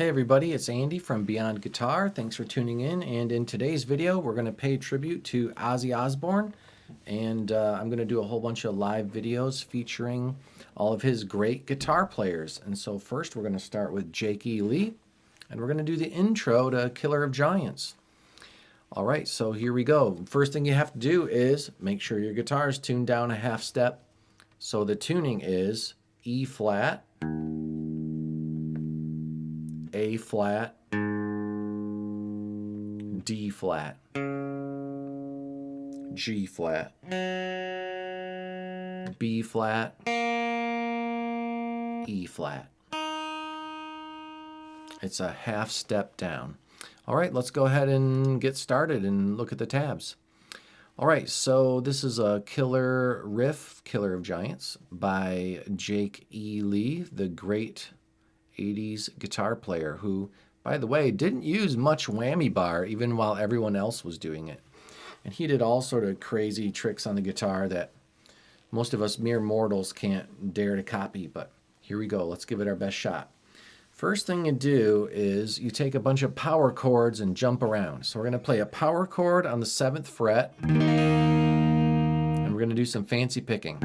Hey everybody, it's Andy from Beyond Guitar. Thanks for tuning in. And in today's video, we're going to pay tribute to Ozzy Osbourne. And I'm going to do a whole bunch of live videos featuring all of his great guitar players. And so first we're going to start with Jake E. Lee. And we're going to do the intro to Killer of Giants. All right, so here we go. First thing you have to do is make sure your guitar is tuned down a half step. So the tuning is E flat, A flat, D flat, G flat, B flat, E flat. It's a half step down. All right, let's go ahead and get started and look at the tabs. All right, so this is a killer riff, Killer of Giants, by Jake E. Lee, the great 80s guitar player who, by the way, didn't use much whammy bar even while everyone else was doing it. And he did all sort of crazy tricks on the guitar that most of us mere mortals can't dare to copy, but here we go. Let's give it our best shot. First thing you do is you take a bunch of power chords and jump around. So we're going to play a power chord on the 7th fret, and we're going to do some fancy picking.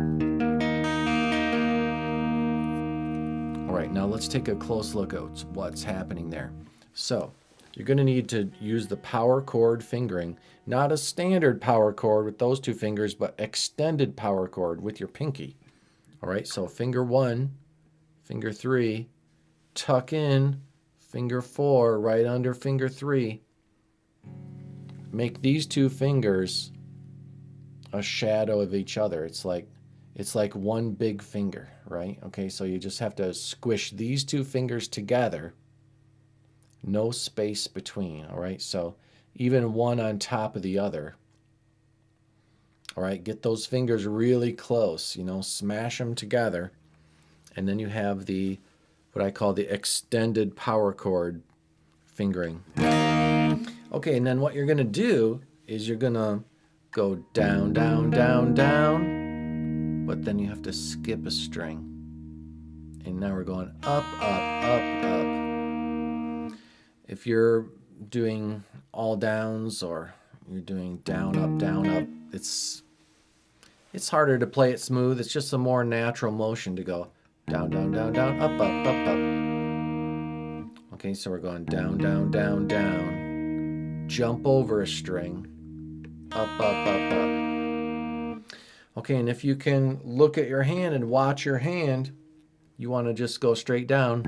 All right, now let's take a close look at what's happening there. So you're going to need to use the power chord fingering, not a standard power chord with those two fingers, but extended power chord with your pinky. All right, so finger 1, finger 3, tuck in, finger 4 right under finger 3. Make these two fingers a shadow of each other. It's like one big finger, right? Okay, so you just have to squish these two fingers together. No space between, all right? So even one on top of the other. All right, get those fingers really close, smash them together. And then you have what I call the extended power chord fingering. Okay, and then what you're going to do is you're going to go down, down, down, down, but then you have to skip a string. And now we're going up, up, up, up. If you're doing all downs or you're doing down, up, it's harder to play it smooth. It's just a more natural motion to go down, down, down, down, up, up, up, up. Okay, so we're going down, down, down, down. Jump over a string. Up, up, up, up. Okay, and if you can look at your hand and watch your hand, you want to just go straight down.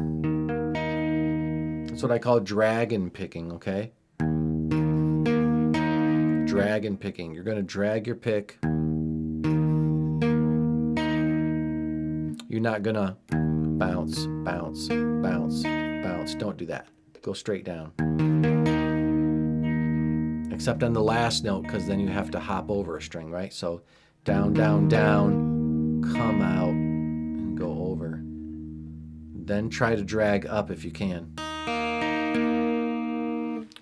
That's what I call dragon picking, okay? Dragon picking. You're going to drag your pick. You're not going to bounce, bounce, bounce, bounce. Don't do that. Go straight down. Except on the last note, because then you have to hop over a string, right? So down, down, down, come out, and go over. Then try to drag up if you can.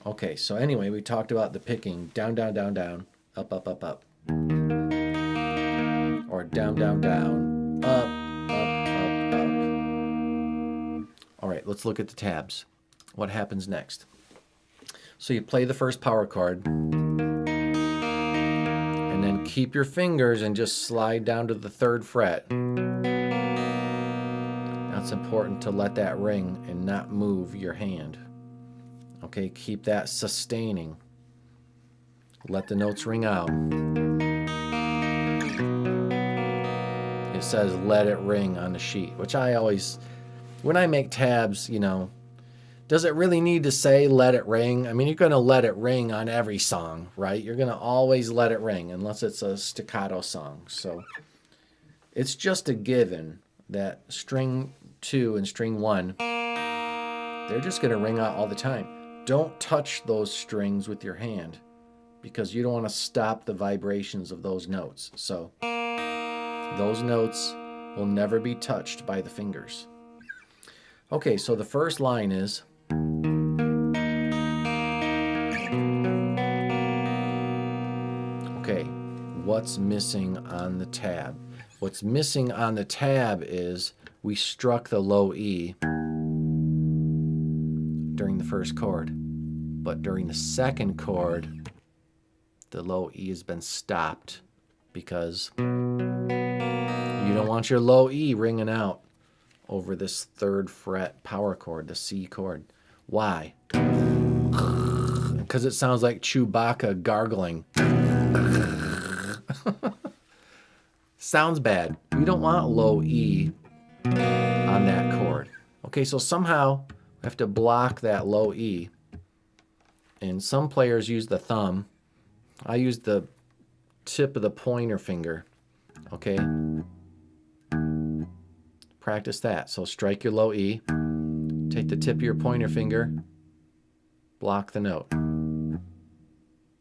Okay, so anyway, we talked about the picking. Down, down, down, down, up, up, up, up. Or down, down, down, up, up, up, up. All right, let's look at the tabs. What happens next? So you play the first power chord, and then keep your fingers and just slide down to the 3rd fret. Now it's important to let that ring and not move your hand. Okay, keep that sustaining. Let the notes ring out. It says let it ring on the sheet, which I always, when I make tabs, does it really need to say let it ring? I mean, you're going to let it ring on every song, right? You're going to always let it ring unless it's a staccato song. So it's just a given that string 2 and string 1, they're just going to ring out all the time. Don't touch those strings with your hand because you don't want to stop the vibrations of those notes. So those notes will never be touched by the fingers. Okay, so the first line is okay, what's missing on the tab? What's missing on the tab is we struck the low E during the first chord. But during the second chord, the low E has been stopped because you don't want your low E ringing out over this third fret power chord, the C chord. Why? Because it sounds like Chewbacca gargling. Sounds bad. We don't want low E on that chord. Okay, so somehow we have to block that low E. And some players use the thumb. I use the tip of the pointer finger. Okay? Practice that. So strike your low E. Take the tip of your pointer finger. Block the note.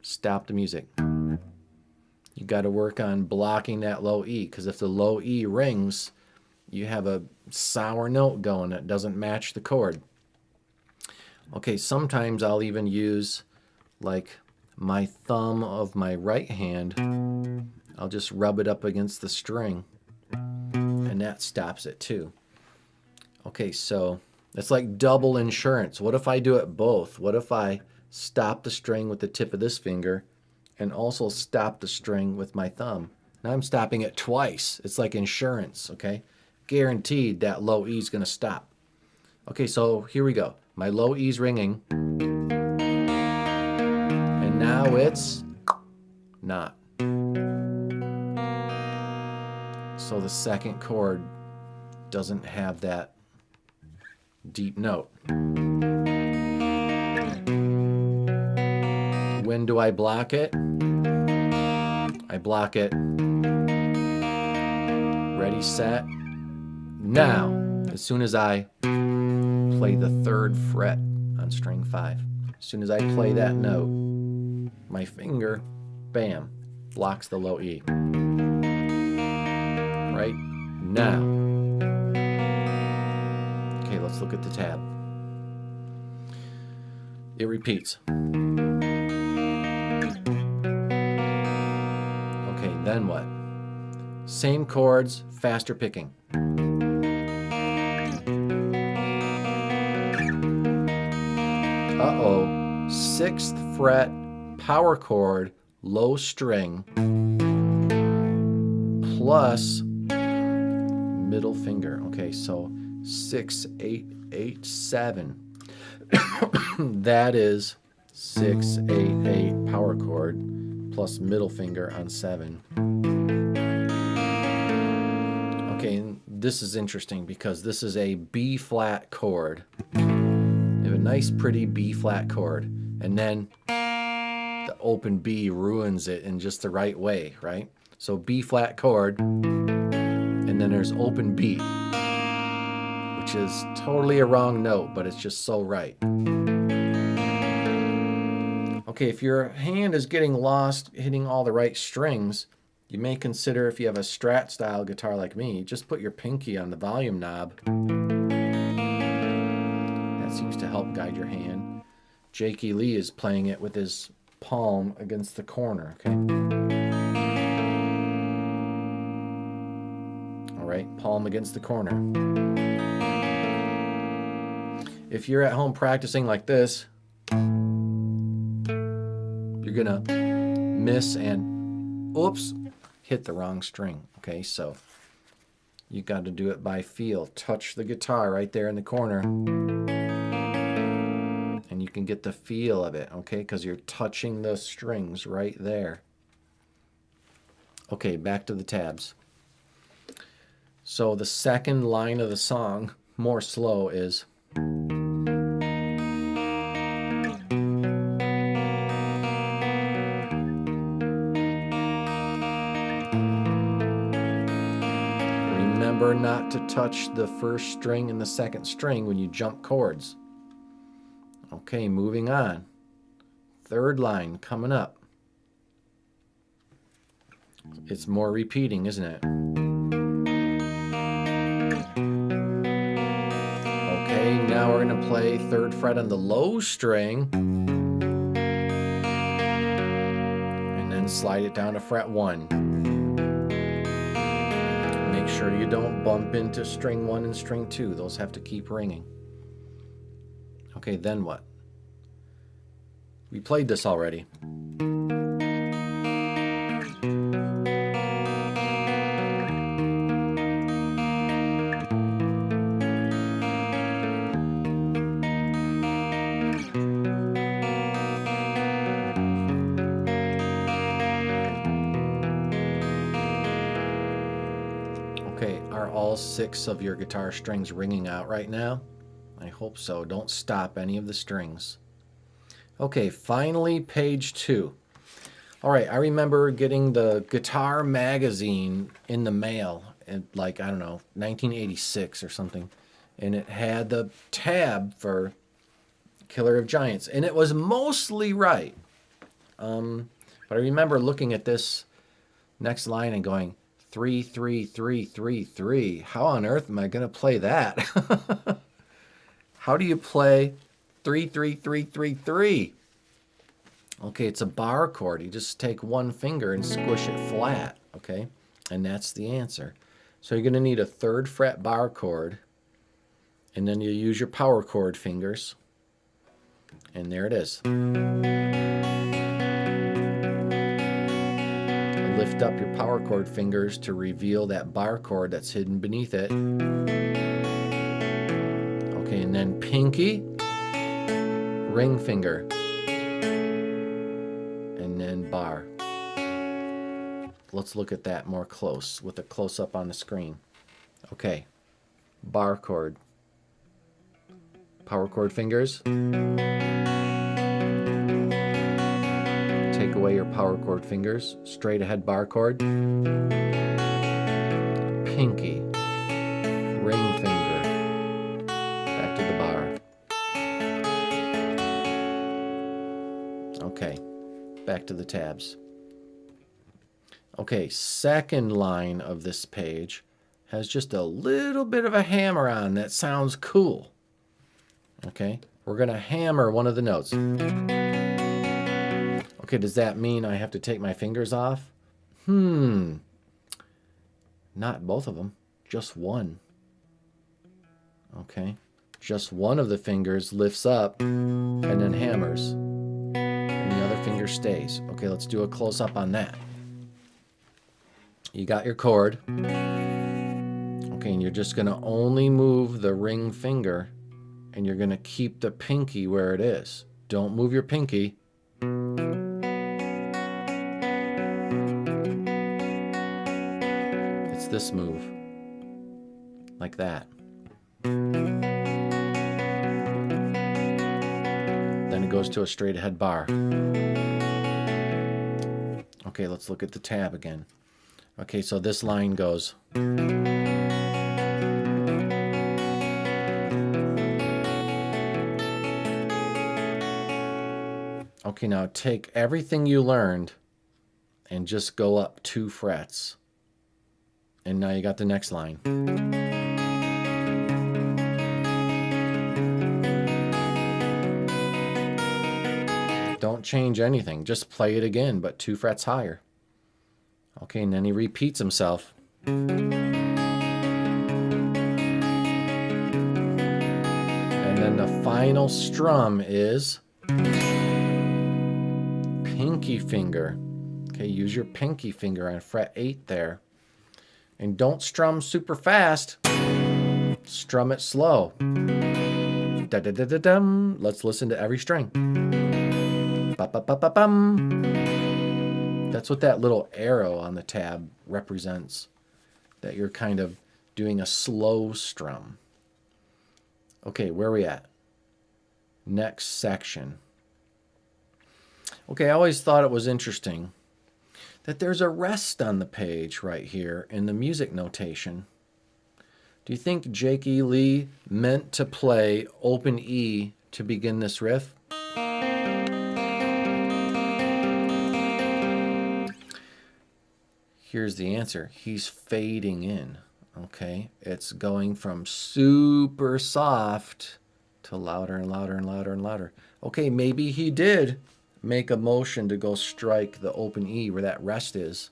Stop the music. You got to work on blocking that low E, because if the low E rings, you have a sour note going that doesn't match the chord. Okay, sometimes I'll even use like my thumb of my right hand. I'll just rub it up against the string, and that stops it too. Okay, so it's like double insurance. What if I do it both? What if I stop the string with the tip of this finger and also stop the string with my thumb? Now I'm stopping it twice. It's like insurance, okay? Guaranteed that low E is going to stop. Okay, so here we go. My low E's ringing. And now it's not. So the second chord doesn't have that deep note. When do I block it? I block it. Ready, set, now. As soon as I play the third fret on string 5. As soon as I play that note, my finger, bam, blocks the low E. Right now. Okay, let's look at the tab. It repeats. Okay, then what? Same chords, faster picking. Uh-oh, 6th fret, power chord, low string, plus middle finger. Okay, so 6, 8, 8, 7. That is 6, 8, 8 power chord plus middle finger on 7. Okay, and this is interesting because this is a B flat chord. You have a nice pretty B flat chord, and then the open B ruins it in just the right way, right? So B flat chord, and then there's open B, which is totally a wrong note, but it's just so right. Okay, if your hand is getting lost hitting all the right strings, you may consider, if you have a Strat style guitar like me, just put your pinky on the volume knob. That seems to help guide your hand. Jakey Lee is playing it with his palm against the corner, okay? All right, palm against the corner. If you're at home practicing like this, you're gonna miss and, oops, hit the wrong string, okay? So you got to do it by feel. Touch the guitar right there in the corner, and you can get the feel of it, okay? Because you're touching the strings right there. Okay, back to the tabs. So the second line of the song, more slow, is remember not to touch the first string and the second string when you jump chords. Okay, moving on. Third line coming up. It's more repeating, isn't it? Okay, now we're going to play third fret on the low string, and then slide it down to fret 1. Make sure you don't bump into string 1 and string 2. Those have to keep ringing. Okay, then what? We played this already. Okay, are all 6 of your guitar strings ringing out right now? I hope so. Don't stop any of the strings. Okay, finally, page 2. All right, I remember getting the guitar magazine in the mail in, like, I don't know, 1986 or something. And it had the tab for Killer of Giants. And it was mostly right. But I remember looking at this next line and going, 3, 3, 3, 3, 3. How on earth am I going to play that? How do you play 3, 3, 3, 3, 3? Okay, it's a bar chord. You just take one finger and squish it flat, okay? And that's the answer. So you're going to need a 3rd fret bar chord, and then you use your power chord fingers, and there it is. Lift up your power chord fingers to reveal that bar chord that's hidden beneath it. Okay, and then pinky, ring finger, and then bar. Let's look at that more close with a close-up on the screen. Okay, bar chord, power chord fingers. Take away your power chord fingers, straight ahead bar chord, pinky, ring finger, back to the bar. Okay, back to the tabs. Okay, second line of this page has just a little bit of a hammer on that sounds cool. Okay, we're going to hammer one of the notes. Okay, does that mean I have to take my fingers off? Not both of them, just one. Okay, just one of the fingers lifts up and then hammers, and the other finger stays. Okay, let's do a close-up on that. You got your chord. Okay, and you're just going to only move the ring finger, and you're going to keep the pinky where it is. Don't move your pinky. It's this move, like that. Then it goes to a straight ahead bar. Okay, let's look at the tab again. Okay, so this line goes. Okay, now take everything you learned and just go up 2 frets. And now you got the next line. Don't change anything, just play it again, but 2 frets higher. Okay, and then he repeats himself. And then the final strum is pinky finger. Okay, use your pinky finger on fret 8 there. And don't strum super fast. Strum it slow. Da-da-da-da-dum. Let's listen to every string. Ba-ba-ba-ba-bum. That's what that little arrow on the tab represents, that you're kind of doing a slow strum. Okay, where are we at? Next section. Okay, I always thought it was interesting that there's a rest on the page right here in the music notation. Do you think Jake E. Lee meant to play open E to begin this riff? Here's the answer. He's fading in, okay? It's going from super soft to louder and louder and louder and louder. Okay, maybe he did make a motion to go strike the open E where that rest is.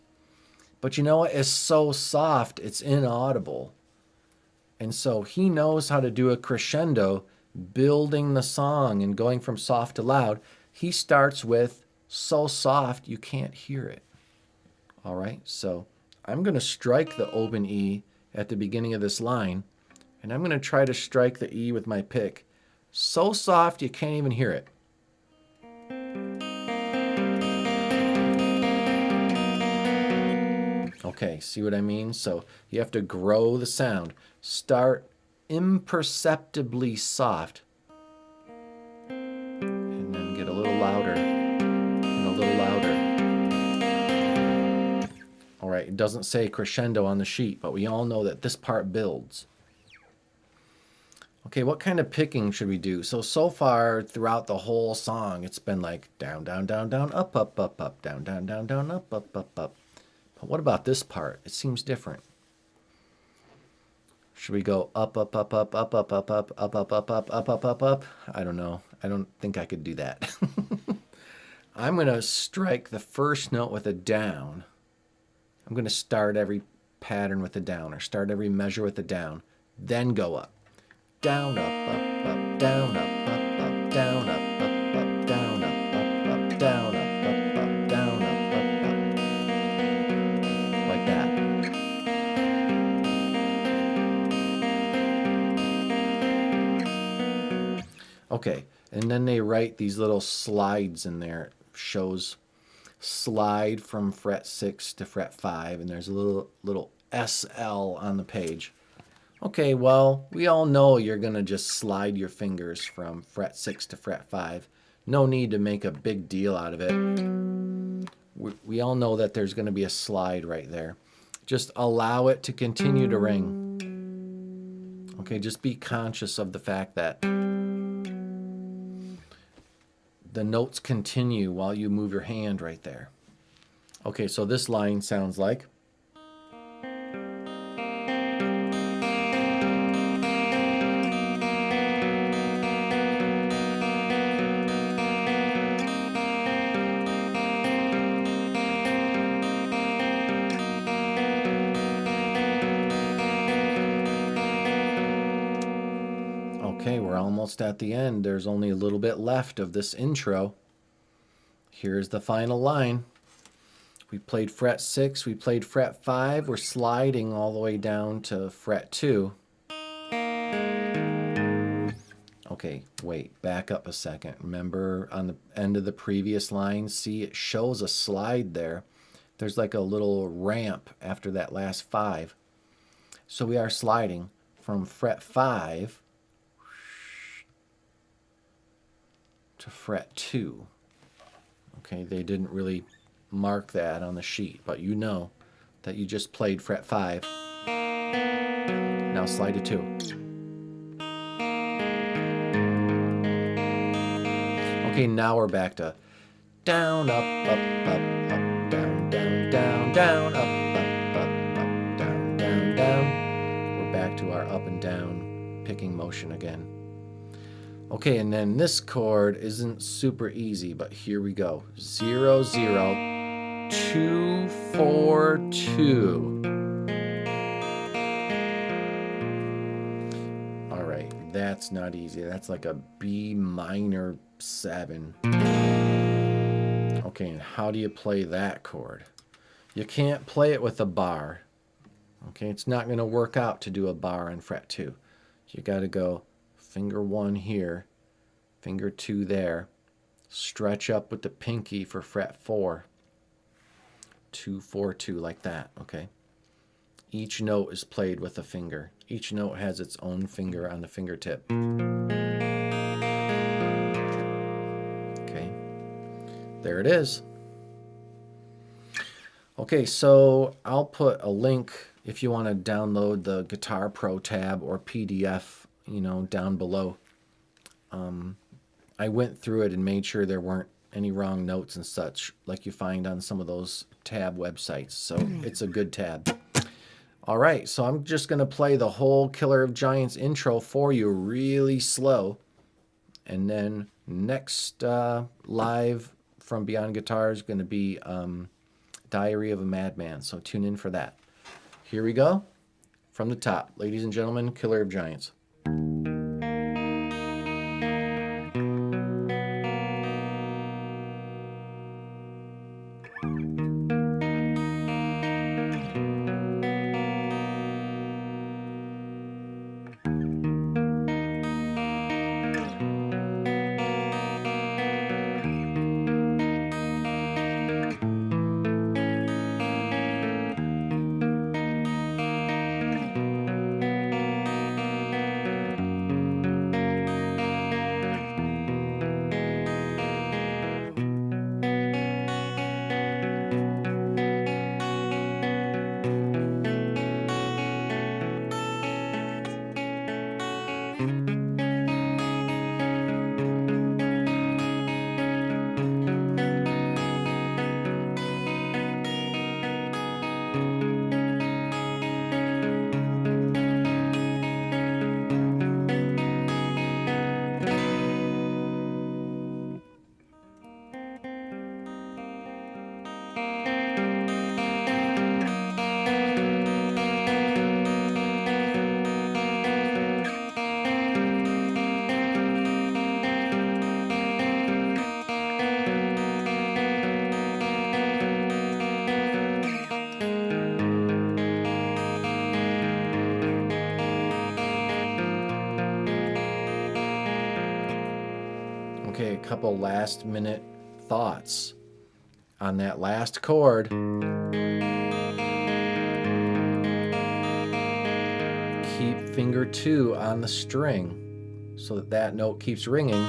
But you know what? It's so soft, it's inaudible. And so he knows how to do a crescendo, building the song and going from soft to loud. he starts with so soft you can't hear it. All right, so I'm going to strike the open E at the beginning of this line, and I'm going to try to strike the E with my pick so soft you can't even hear it. Okay, see what I mean? So you have to grow the sound. Start imperceptibly soft, and then get a little louder and a little louder. All right, it doesn't say crescendo on the sheet, but we all know that this part builds. Okay, what kind of picking should we do? So far throughout the whole song, it's been like down, down, down, down, up, up, up, up, down, down, down, down, up, up, up, up. But what about this part? It seems different. Should we go up, up, up, up, up, up, up, up, up, up, up, up, up, up, up, up? I don't know. I don't think I could do that. I'm going to strike the first note with a down. I'm going to start every pattern with a down, or start every measure with a down, then go up. Down, up, up, up, down, up, up, up, down, up, up, up, down, up, up, up, down, up, up, up, down, up, up, up. Like that. Okay, and then they write these little slides in there. It shows slide from fret 6 to fret 5, and there's a little SL on the page. Okay, well, we all know you're going to just slide your fingers from fret 6 to fret 5. No need to make a big deal out of it. We all know that there's going to be a slide right there. Just allow it to continue to ring. Okay, just be conscious of the fact that the notes continue while you move your hand right there. Okay, so this line sounds like. Okay, we're almost at the end. There's only a little bit left of this intro. Here's the final line. We played fret 6, we played fret 5, we're sliding all the way down to fret 2. Okay, wait, back up a second. Remember on the end of the previous line, see it shows a slide there. There's like a little ramp after that last 5. So we are sliding from fret 5 to fret 2. Okay, they didn't really mark that on the sheet, but you know that you just played fret 5. Now slide to 2. Okay, now we're back to down, up, up, up, up, down, down, down, down, up, up, up, up, down, down, down. We're back to our up and down picking motion again. Okay, and then this chord isn't super easy, but here we go. 0, 0, 2, 4, 2. All right, that's not easy. That's like a B minor 7. Okay, and how do you play that chord? You can't play it with a bar. Okay, it's not going to work out to do a bar on fret 2. You got to go finger 1 here, finger 2 there, stretch up with the pinky for fret 4, 2, 4, 2, like that, okay? Each note is played with a finger. Each note has its own finger on the fingertip. Okay, there it is. Okay, so I'll put a link if you want to download the Guitar Pro tab or PDF, down below. I went through it and made sure there weren't any wrong notes and such like you find on some of those tab websites. So it's a good tab. All right, so I'm just going to play the whole Killer of Giants intro for you really slow. And then next live from Beyond Guitar is going to be Diary of a Madman. So tune in for that. Here we go. From the top, ladies and gentlemen, Killer of Giants. Okay, a couple last minute thoughts on that last chord. Keep finger 2 on the string so that that note keeps ringing.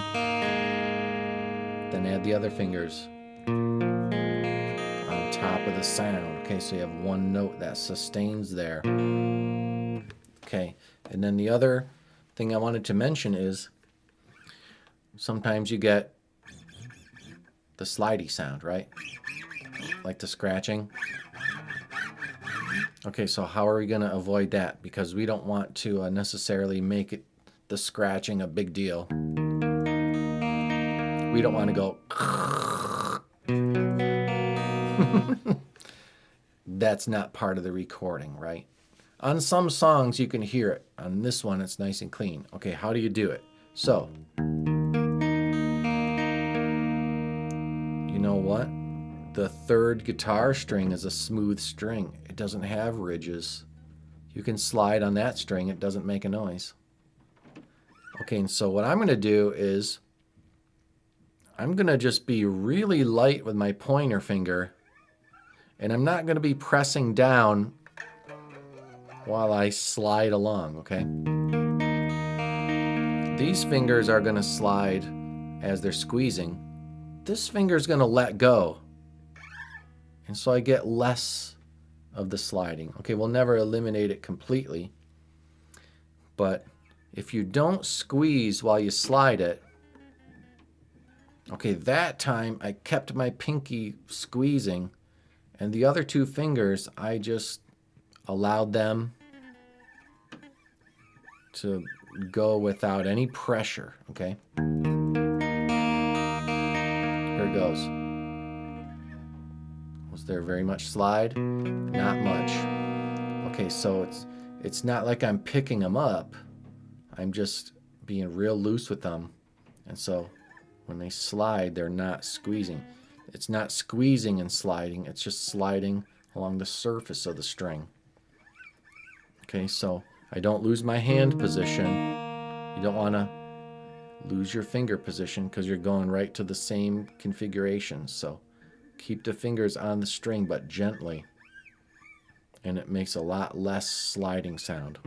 Then add the other fingers on top of the sound. Okay, so you have one note that sustains there. Okay, and then the other thing I wanted to mention is sometimes you get the slidey sound, right? Like the scratching. Okay, so how are we going to avoid that? Because we don't want to necessarily make it, the scratching, a big deal. We don't want to go. That's not part of the recording, right? On some songs you can hear it. On this one it's nice and clean. Okay, how do you do it? So, you know what? The third guitar string is a smooth string. It doesn't have ridges. You can slide on that string. It doesn't make a noise. Okay, and so what I'm going to do is I'm going to just be really light with my pointer finger, and I'm not going to be pressing down while I slide along, okay? These fingers are going to slide as they're squeezing. This finger is going to let go. And so I get less of the sliding. Okay, we'll never eliminate it completely. But if you don't squeeze while you slide it, okay, that time I kept my pinky squeezing, and the other two fingers, I just allowed them to go without any pressure, okay? Here it goes. Was there very much slide? Not much. Okay, so it's not like I'm picking them up. I'm just being real loose with them. And so when they slide, they're not squeezing. It's not squeezing and sliding. It's just sliding along the surface of the string. Okay, so I don't lose my hand position. You don't want to lose your finger position because you're going right to the same configuration. So keep the fingers on the string, but gently, and it makes a lot less sliding sound.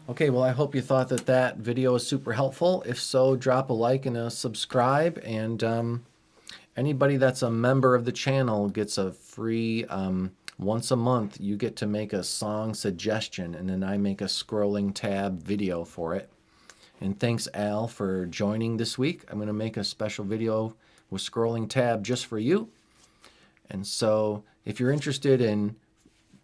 Okay, well, I hope you thought that that video was super helpful. If so, drop a like and a subscribe, and anybody that's a member of the channel gets a free, once a month, you get to make a song suggestion, and then I make a scrolling tab video for it. And thanks, Al, for joining this week. I'm going to make a special video with scrolling tab just for you. And so if you're interested in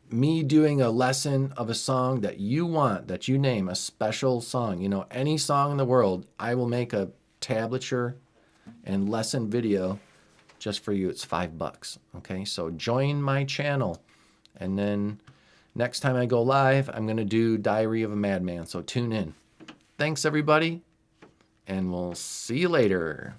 me doing a lesson of a song that you want, that you name, a special song, you know, any song in the world, I will make a tablature and lesson video just for you. It's $5. Okay, so join my channel. And then next time I go live, I'm going to do Diary of a Madman. So tune in. Thanks, everybody, and we'll see you later.